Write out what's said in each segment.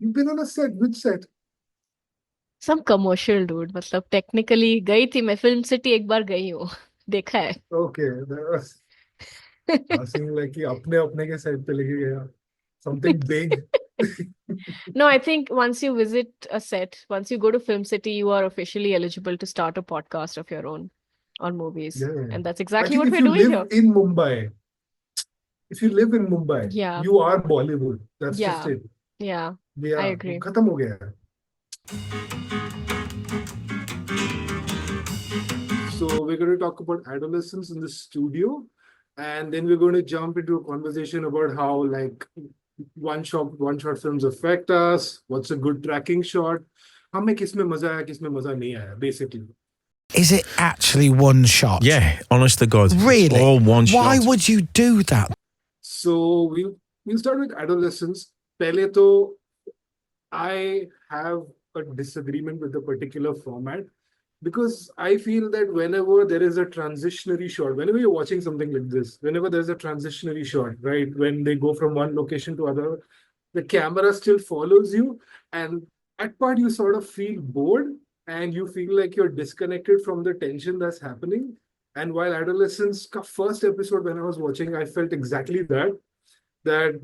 You've been on a set. Which set? Some commercial dude. मतलब technically गई थी मैं फिल्म सिटी एक बार गई हूँ देखा है. Okay, that was asking like कि अपने अपने के set पे लेके गया. Something big. No, I think once you visit a set, once you go to Film City, you are officially eligible to start a podcast of your own on movies. Yeah. And that's I exactly think what if we're you doing live here. in Mumbai, if you live in Mumbai, Yeah, you are Bollywood. That's just yeah, it. yeah. I Yeah, agree. खत्म हो गया है. So we're going to talk about adolescence in the studio, and then we're going to jump into a conversation about how like one shot films affect us. What's a good tracking shot? हमें किसमें मजा आया, किसमें मजा नहीं आया, basically. Is it actually one shot? Yeah, honest to God. It's Really? all one Why shot. would you do that? So we'll start with adolescence. पहले तो I have a disagreement with the particular format because I feel that whenever there is a transitionary shot, whenever you're watching something like this, whenever there's a transitionary shot, right, when they go from one location to other, the camera still follows you, and that part you sort of feel bored and you feel like you're disconnected from the tension that's happening. And while Adolescence first episode when I was watching, I felt exactly that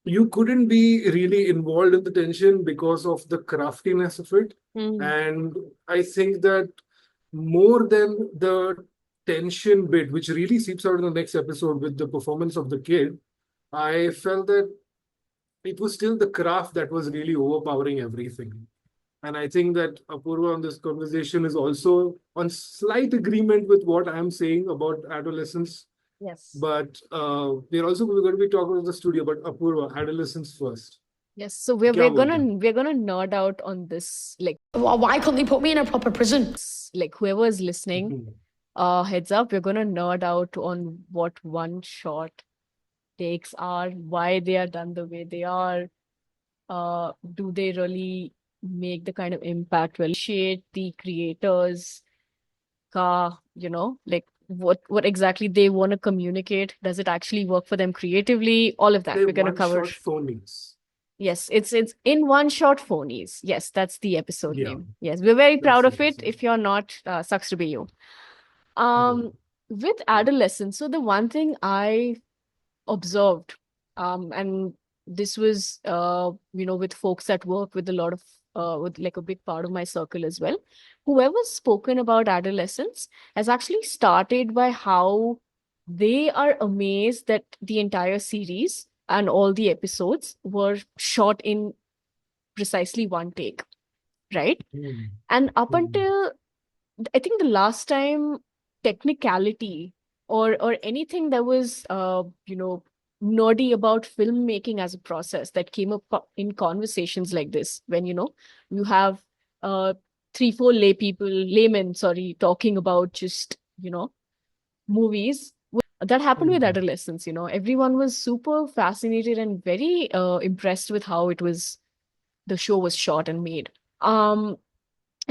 you couldn't be really involved in the tension because of the craftiness of it. Mm. And I think that more than the tension bit, which really seeps out in the next episode with the performance of the kid, I felt that it was still the craft that was really overpowering everything. And I think that Apurva on this conversation is also on slight agreement with what I'm saying about adolescence. Yes. But we're going to be talking about the studio, but Apurva, adolescence first. Yes. So we're क्या we're बोलते gonna हैं? we're gonna nerd out on this. Like Why couldn't they put me in a proper prison? whoever is listening, heads up, we're gonna nerd out on what one shot takes are, why they are done the way they are. Do they really make the kind of impact? Well, appreciate the creators, like what exactly they want to communicate. Does it actually work for them creatively? All of that They we're gonna one cover. shot phonies. Yes, it's in one shot phonies. Yes, that's the episode Yeah, name. Yes, we're very that's proud the of it. episode. If you're not, sucks to be you. Mhm. Um, with adolescence, so the one thing I observed, and this was, with folks that work with a lot of, with like a big part of my circle as well. Whoever's spoken about adolescence has actually started by how they are amazed that the entire series and all the episodes were shot in precisely one take, right? Mhm. And up Mhm. until I think the last time technicality or anything that was nerdy about filmmaking as a process that came up in conversations like this, when you have uh 3 4 laymen, sorry, talking about just movies. That happened with Mhm. adolescence. Everyone was super fascinated and very impressed with how the show was shot and made. um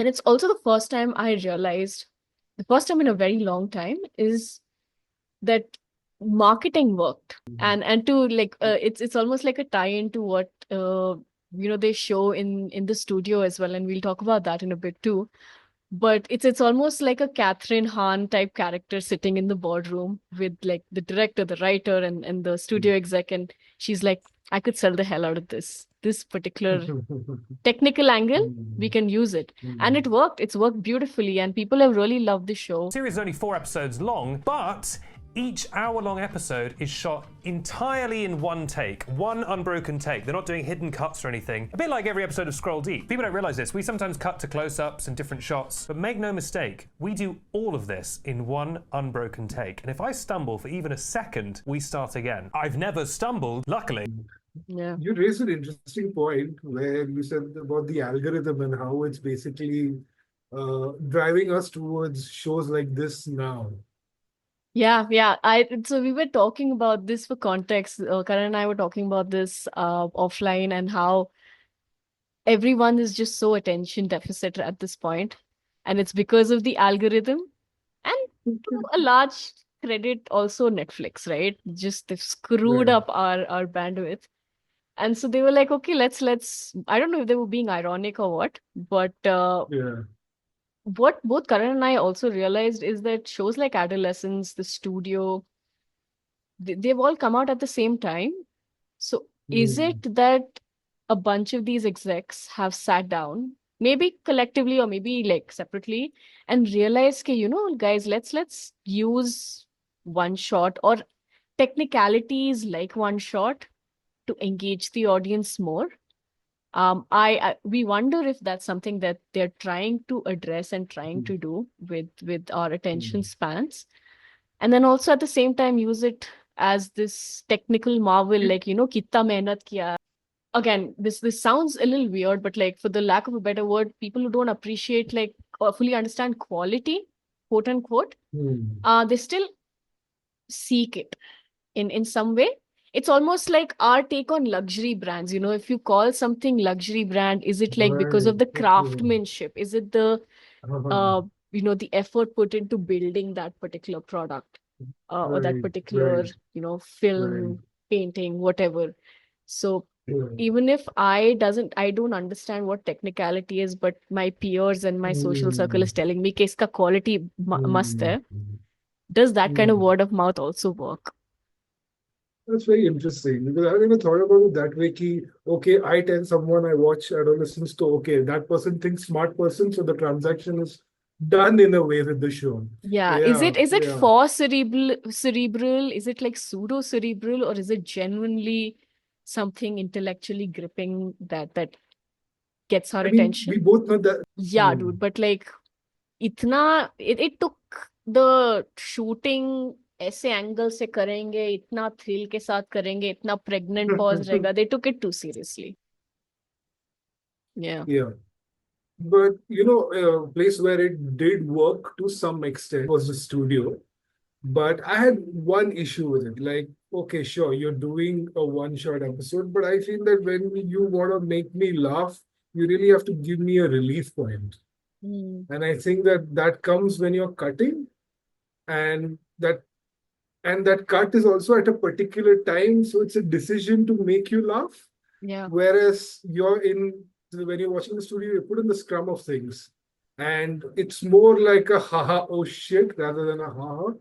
and it's also the first time I realized, the first time in a very long time, is that marketing worked. And to like it's almost like a tie into what they show in the studio as well, and we'll talk about that in a bit too. But it's almost like a Catherine Hahn type character sitting in the boardroom with like the director, the writer, and the studio exec, and she's like, I could sell the hell out of this particular Mhm. technical angle. We Mhm. can use it. And Mhm. it worked. It's worked beautifully, and people have really loved the show. The series is only 4 episodes long, but each hour-long episode is shot entirely in one take, one unbroken take. They're not doing hidden cuts or anything. A bit like every episode of Scroll Deep. People don't realize this. We sometimes cut to close-ups and different shots, but make no mistake, we do all of this in one unbroken take. And if I stumble for even a second, we start again. I've never stumbled, luckily. Yeah. You raised an interesting point where you said about the algorithm and how it's basically driving us towards shows like this now. Yeah, yeah. So we were talking about this for context. Karan and I were talking about this offline, and how everyone is just so attention deficit at this point, and it's because of the algorithm, and to a large credit also Netflix, right? Just they've screwed Right. up our bandwidth. And so they were like, okay, let's I don't know if they were being ironic or what, but Yeah. what both Karan and I also realized is that shows like Adolescence, The Studio, they've all come out at the same time. So is Hmm. it that a bunch of these execs have sat down, maybe collectively or maybe like separately, and realized, okay, guys, let's use one shot or technicalities like one shot to engage the audience more. I we wonder if that's something that they're trying to address and trying to do with our attention Hmm. spans, and then also at the same time use it as this technical marvel, like kitta mehnat kiya. Again, this sounds a little weird, but like for the lack of a better word, people who don't appreciate like or fully understand quality, quote unquote, Hmm. they still seek it in some way. It's almost like our take on luxury brands. If you call something luxury brand, is it like because Right. of the Okay. craftsmanship? Is it the Uh-huh. uh the effort put into building that particular product, or that Right. particular Right. Right. film, painting, whatever? So Yeah. even if I don't understand what technicality is, but my peers and my social circle Hmm. is telling me कि इसका quality must Hmm. है, does that kind of Hmm. word of mouth also work? That's very interesting because I never thought about it that way. Ki, okay, I tell someone I watch adolescents to, okay, that person thinks smart person, so the transaction is done in a way with the show. Yeah. Is Yeah, it is it yeah. for cerebral? Is it like pseudo cerebral, or is it genuinely something intellectually gripping that gets our I mean, we attention? both know that. Yeah, Hmm. dude, but like it took the shooting ऐसे angle से करेंगे, इतना thrill के साथ करेंगे, इतना pregnant pause रहेगा. They took it too seriously. Yeah. Yeah. But a place where it did work to some extent was the studio. But I had one issue with it. Like, okay, sure, you're doing a one-shot episode, but I feel that when you want to make me laugh, you really have to give me a relief point. Hmm. And I think that that comes when you're cutting, and that cut is also at a particular time, so it's a decision to make you laugh. Yeah. Whereas when you're watching the studio, you put in the scrum of things, and it's more like a haha oh shit rather than a haha.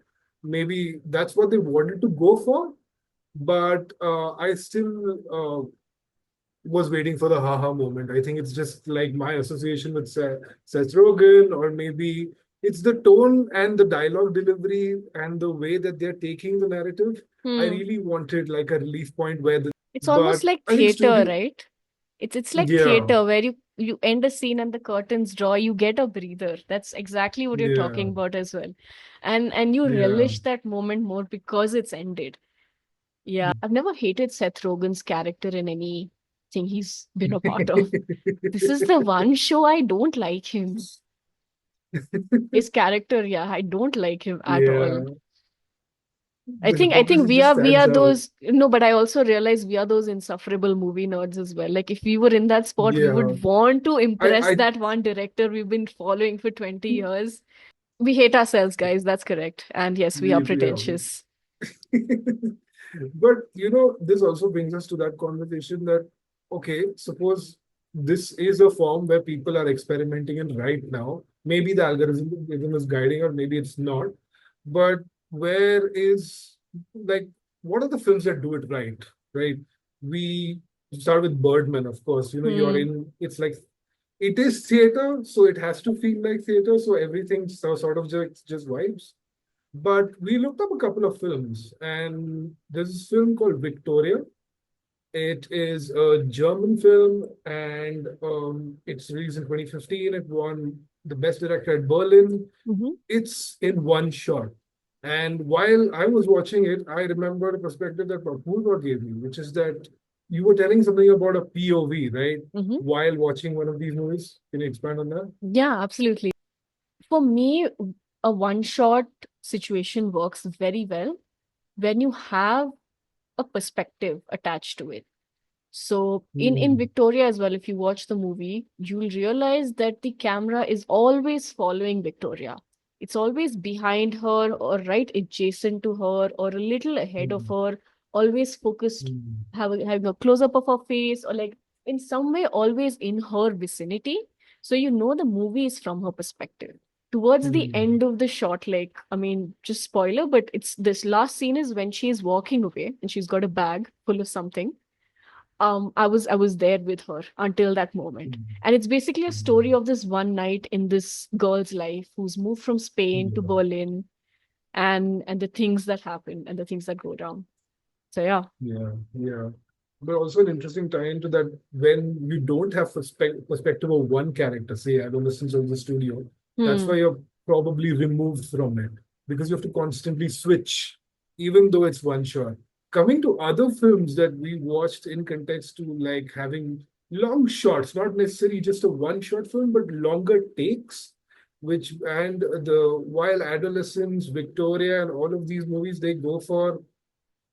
Maybe that's what they wanted to go for, but I still was waiting for the haha moment. I think it's just like my association with Seth Rogen, or maybe it's the tone and the dialogue delivery and the way that they're taking the narrative. I Hmm. really wanted like a relief point It's almost but like I think theater, studio, right? It's like yeah, theater where you end a scene and the curtains draw, you get a breather. That's exactly what you're yeah, talking about as well. And you yeah. relish that moment more because it's ended. Yeah. I've never hated Seth Rogen's character in anything he's been a part of. This is the one show I don't like him. His character, yeah, I don't like him at all. Yeah, I the think I think hypocrisy we just are we stands are out. those no, but I also realize we are those insufferable movie nerds as well. Like if we were in that spot, we Yeah, would want to impress I that one director we've been following for 20 years. We hate ourselves, guys. That's correct. And yes, we are yeah. pretentious. But this also brings us to that conversation that, okay, suppose this is a form where people are experimenting in right now. Maybe the algorithm is guiding, or maybe it's not. But where is, like, what are the films that do it right? Right? We start with Birdman, of course. You're Hmm. in, it's like, it is theater, so it has to feel like theater. So everything sort of just vibes. But we looked up a couple of films, and there's this film called Victoria. It is a German film, and it's released in 2015. It won the Best Director at Berlin. Mhm. It's in one shot. And while I was watching it, I remember the perspective that Apoorva gave me, which is that you were telling something about a POV, right? Mhm. While watching one of these movies. Can you expand on that? Yeah, absolutely. For me, a one-shot situation works very well when you have a perspective attached to it. So in Hmm. Victoria as well, if you watch the movie, you'll realize that the camera is always following Victoria. It's always behind her or right adjacent to her or a little ahead of Hmm. her always focused, Mm. having a close up of her face, or like in some way always in her vicinity. So you know the movie is from her perspective. Towards the Mm. end of the shot, like, I mean, just spoiler, but it's this last scene is when she's walking away and she's got a bag full of something. I was there with her until that moment. Mm. And it's basically a story Mm. of this one night in this girl's life who's moved from Spain to Yeah. Berlin, and the things that happen and the things that go down. So yeah. Yeah, yeah. But also an interesting tie into that when you don't have perspective of one character, say adolescence of the studio, that's Hmm. why you're probably removed from it because you have to constantly switch, even though it's one shot. Coming to other films that we watched in context to like having long shots, not necessarily just a one shot film, but longer takes, which and the while adolescence, Victoria, and all of these movies, they go for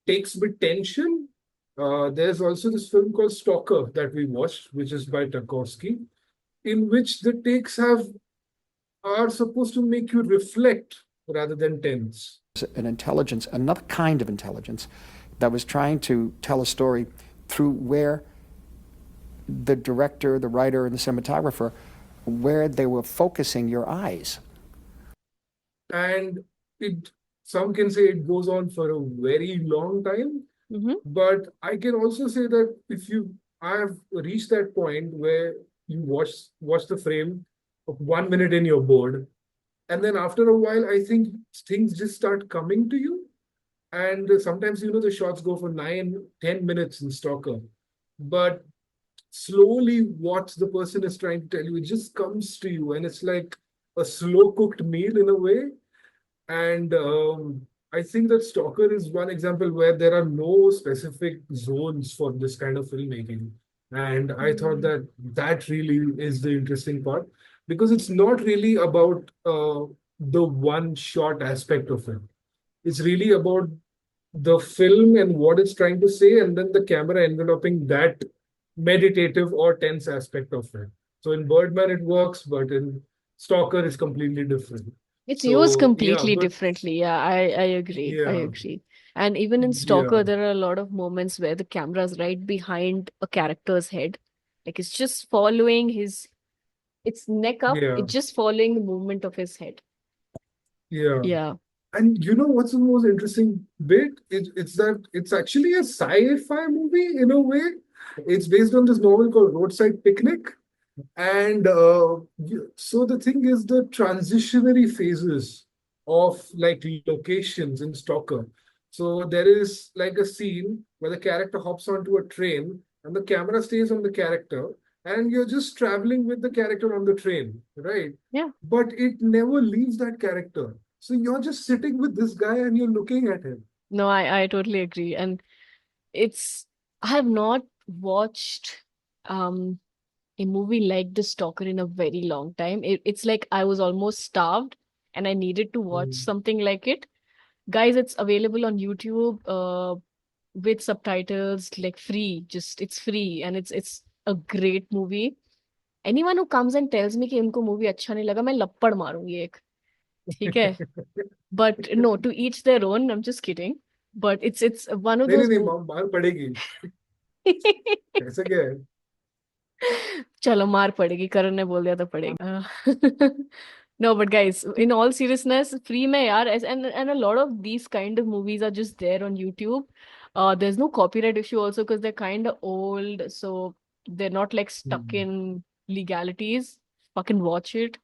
takes with tension. There's also this film called Stalker that we watched, which is by Tarkovsky, in which the takes have are supposed to make you reflect rather than tense. An intelligence, another kind of intelligence, that was trying to tell a story through where the director, the writer, and the cinematographer, where they were focusing your eyes. And it some can say it goes on for a very long time, Mm-hmm. but I can also say that if you I have reached that point where you watch the frame of 1 minute and you're bored. And then after a while, I think things just start coming to you. And sometimes, the shots go for 9, 10 minutes in Stalker. But slowly, what the person is trying to tell you, it just comes to you. And it's like a slow cooked meal in a way. And I think that Stalker is one example where there are no specific zones for this kind of filmmaking. And I thought that that really is the interesting part because it's not really about the one shot aspect of it. It's really about the film and what it's trying to say, and then the camera enveloping that meditative or tense aspect of it. So in Birdman, it works, but in Stalker, it's completely different. It's used So yeah, completely but differently. Yeah, I agree. I yeah, agree. And even in yeah, Stalker, there are a lot of moments where the camera's right behind a character's head. Like it's just following it's neck up, yeah, it's just following the movement of his head. yeah. Yeah. And you know what's the most interesting bit? It's that it's actually a sci-fi movie in a way. It's based on this novel called Roadside Picnic. And so the thing is the transitionary phases of like locations in Stalker. So there is like a scene where the character hops onto a train and the camera stays on the character and you're just traveling with the character on the train, right? Yeah. But it never leaves that character. So you're just sitting with this guy and you're looking at him. No, I totally agree. And it's I have not watched um a movie like The Stalker in a very long time. It's like I was almost starved and I needed to watch Mm. something like it. Guys, it's available on YouTube with subtitles, like free. Just it's free and it's a great movie. Anyone who comes and tells me कि उनको movie अच्छा नहीं लगा, मैं लप्पड़ मारूंगी एक. ठीक है? But no, to each their own. I'm just kidding. But it's one of नहीं नहीं those नहीं मार पड़ेगी. ऐसा क्या है? चलो मार पड़ेगी, करण ने बोल दिया तो पड़ेगी. No, but guys, in all seriousness, free में यार, and a lot of these kind of movies are just there on YouTube. There's no copyright issue also because they're kind of old, so they're not like stuck Mm. in legalities. Fucking watch it.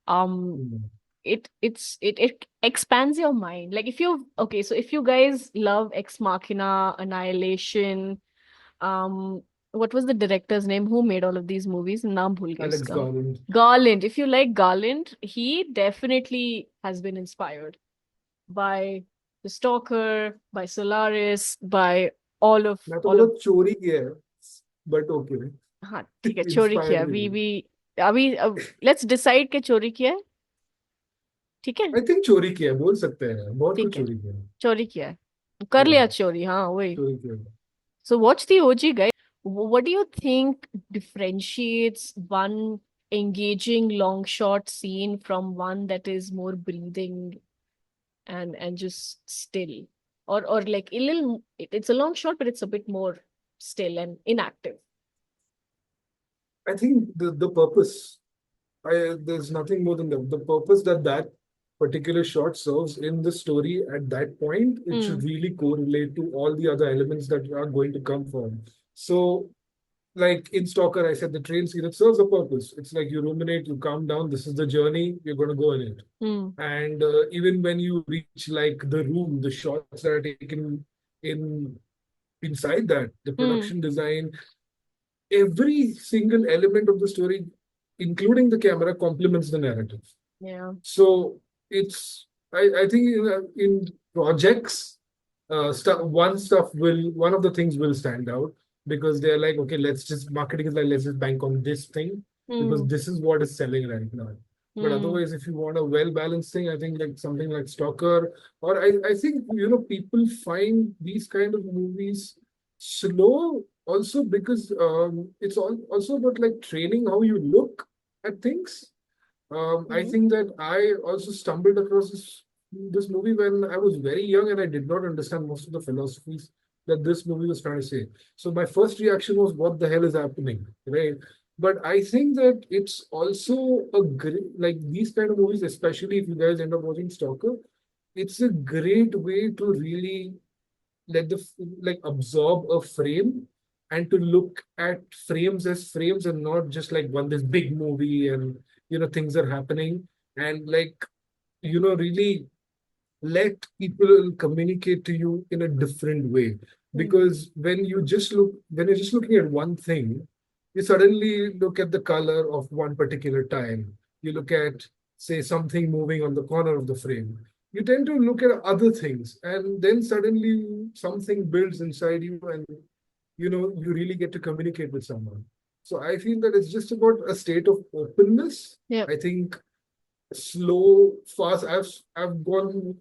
Um, Mm. it expands your mind. Like so if you guys love Ex Machina, Annihilation, um what was the director's name who made all of these movies? नाम भूल गई Alex उसका. Garland. Garland. If you like Garland, he definitely has been inspired by The Stalker, by Solaris, by all of मैं तो all बोला of चोरी किया है, but okay. हाँ ठीक है, चोरी Inspired किया. me. We अभी let's decide के चोरी किया है. ठीक है. I think चोरी किया है, बोल सकते हैं, बहुत ठीक कुछ है, चोरी किया है. चोरी किया है. कर Yeah, लिया चोरी. हाँ वही. चोरी किया है. So watch the OG, guys. What do you think differentiates one engaging long shot scene from one that is more breathing and just still? or like a little, it's a long shot, but it's a bit more still and inactive. I think the purpose, there's nothing more than the purpose that that particular shot serves in the story at that point. It should really correlate to all the other elements that are going to come from. So, like in Stalker, I said the train scene, it serves a purpose. It's like you ruminate, you calm down. This is the journey. You're going to go in it. And even when you reach like the room, the shots that are taken in inside that, the production design, every single element of the story, including the camera, complements the narrative. Yeah. So it's, I think in projects, one of the things will stand out because they're like, okay, marketing is like, let's just bank on this thing because this is what is selling right now. But otherwise, if you want a well-balanced thing, I think like something like Stalker, or I think, people find these kind of movies slow also because it's also about like training how you look at things. I think that I also stumbled across this movie when I was very young and I did not understand most of the philosophies that this movie was trying to say. So my first reaction was, what the hell is happening? Right? But I think that it's also a great, like these kind of movies, especially if you guys end up watching Stalker, it's a great way to really let absorb a frame and to look at frames as frames and not just like this big movie and things are happening and really let people communicate to you in a different way. Because when you're just looking at one thing, you suddenly look at the color of one particular tile. You look at, say, something moving on the corner of the frame. You tend to look at other things, and then suddenly something builds inside you, and you really get to communicate with someone. So I feel that it's just about a state of openness. Yeah. I think slow, fast. I've gone.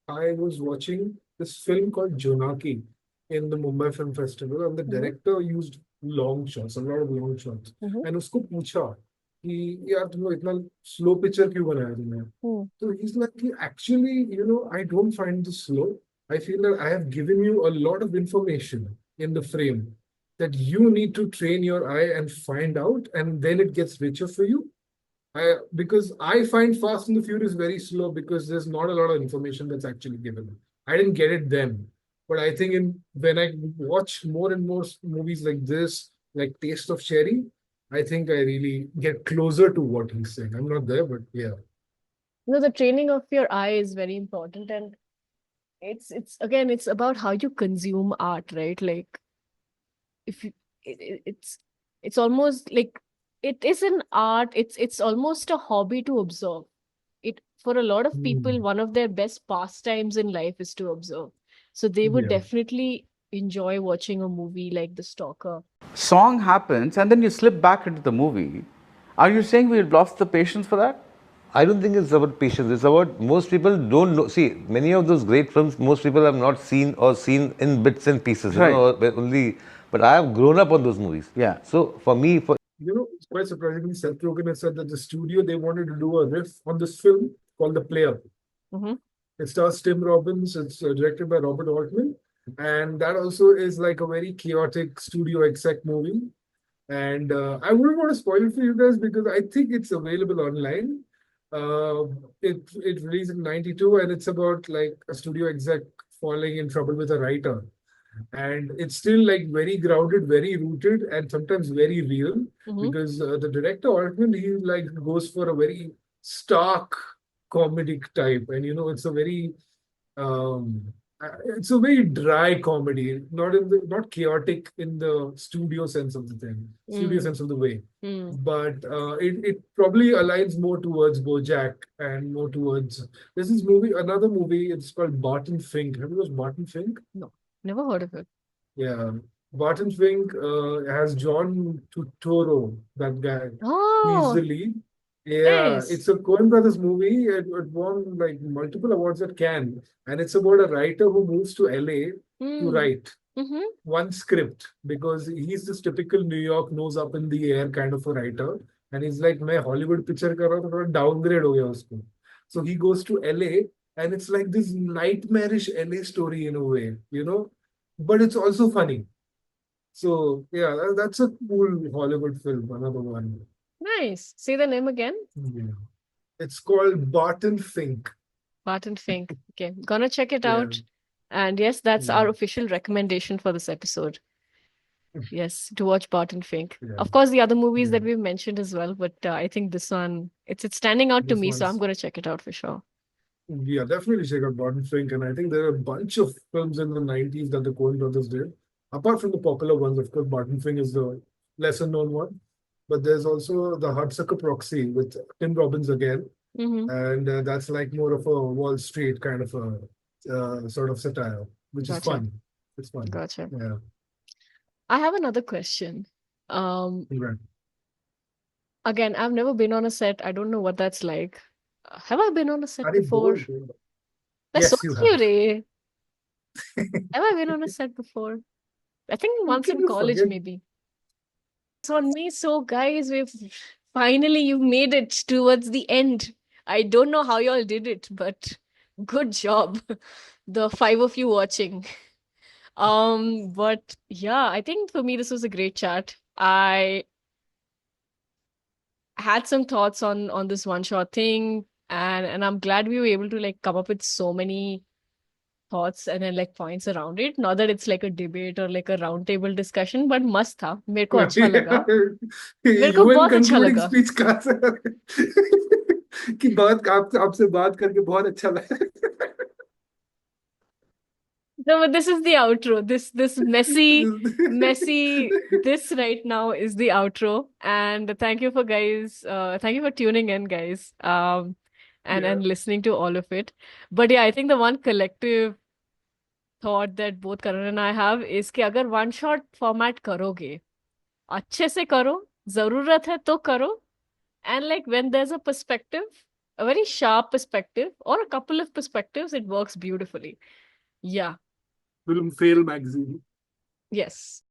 I was watching this film called Jonaki in the Mumbai Film Festival, and the director used long shots, a lot of long shots. And उसको पूछा कि यार तुमने इतना slow picture क्यों बनाया तुमने? So he's like, actually, I don't find this slow. I feel that I have given you a lot of information in the frame that you need to train your eye and find out, and then it gets richer for you. Because I find Fast and the Furious very slow because there's not a lot of information that's actually given. I didn't get it then. But I think when I watch more and more movies like this, like Taste of Cherry, I think I really get closer to what he's saying. I'm not there, but yeah. The training of your eye is very important, and it's about how you consume art, right? Like if you, it's almost like it is an art. It's almost a hobby to observe. It for a lot of people, one of their best pastimes in life is to observe. So they would definitely enjoy watching a movie like The Stalker. Song happens and then you slip back into the movie. Are you saying we've lost the patience for that? I don't think it's about patience. It's about most people don't know. See, many of those great films, most people have not seen or seen in bits and pieces. Right. But I have grown up on those movies. Yeah. So for me, it's quite surprisingly, Seth Rogen has said that the studio, they wanted to do a riff on this film called The Player. It stars Tim Robbins. It's directed by Robert Altman. And that also is like a very chaotic studio exec movie. And I wouldn't want to spoil it for you guys because I think it's available online. It released in 92 and it's about like a studio exec falling in trouble with a writer. And it's still like very grounded, very rooted, and sometimes very real because the director Altman, he like goes for a very stark comedic type, and it's a very dry comedy, not chaotic in the studio sense of the thing, studio sense of the way. But it probably aligns more towards BoJack and more towards another movie. It's called Barton Fink. Have you watched Barton Fink? No, never heard of it. Yeah, Barton Fink has John Turturro, that guy. Oh, He's the lead. Yeah, nice. it's a Coen Brothers movie. It won like multiple awards at Cannes, and it's about a writer who moves to LA to write one script because he's this typical New York nose up in the air kind of a writer, and he's like, मैं Hollywood picture कर रहा हूँ तो थोड़ा downgrade हो गया उसको. So he goes to LA and it's like this nightmarish LA story in a way, but it's also funny. So yeah, that's a cool Hollywood film. Another one. Nice. Say the name again. Yeah. It's called Barton Fink. Barton Fink. Okay, gonna check it Yeah. out. And yes, that's Yeah. our official recommendation for this episode. Yes, to watch Barton Fink. Yeah. Of course, the other movies that Yeah. we've mentioned as well, but I think this one, it's standing out to This me, so I'm one's gonna check it out for sure. Yeah, definitely check out Barton Fink. And I think there are a bunch of films in the 90s that the Coen brothers did. Apart from the popular ones, of course, Barton Fink is the lesser known one. But there's also the Hudsucker Proxy with Tim Robbins again. Mm-hmm. And that's like more of a Wall Street kind of a sort of satire, which is Gotcha. fun. It's fun. Gotcha. Yeah. I have another question. Right. Again, I've never been on a set. I don't know what that's like. Have I been on a set Are you before? bored? That's so Yes, you have. cute, eh? Have I been on a set before? I think once Can in you college, forget? maybe. It's on me. So, guys, you've made it towards the end. I don't know how y'all did it, but good job, the 5 of you watching. But yeah, I think for me this was a great chat. I had some thoughts on this one shot thing, and I'm glad we were able to like come up with so many thoughts and then like points around it. Not that it's like a debate or like a round table discussion, but मस्त था. मेरे को अच्छा लगा. मेरे को UN बहुत अच्छा concluding लगा. speech कहाँ से कि आपसे बात करके बहुत अच्छा लगा. No, but this is the outro. This messy this right now is the outro. And thank you for tuning in, guys. And Yeah. listening to all of it. But yeah, I think the one collective thought that both Karan and I have is कि अगर one shot format करोगे, अच्छे से करो, जरूरत है तो करो, and like when there's a perspective, a very sharp perspective or a couple of perspectives, it works beautifully. Yeah. Film Fail magazine. Yes.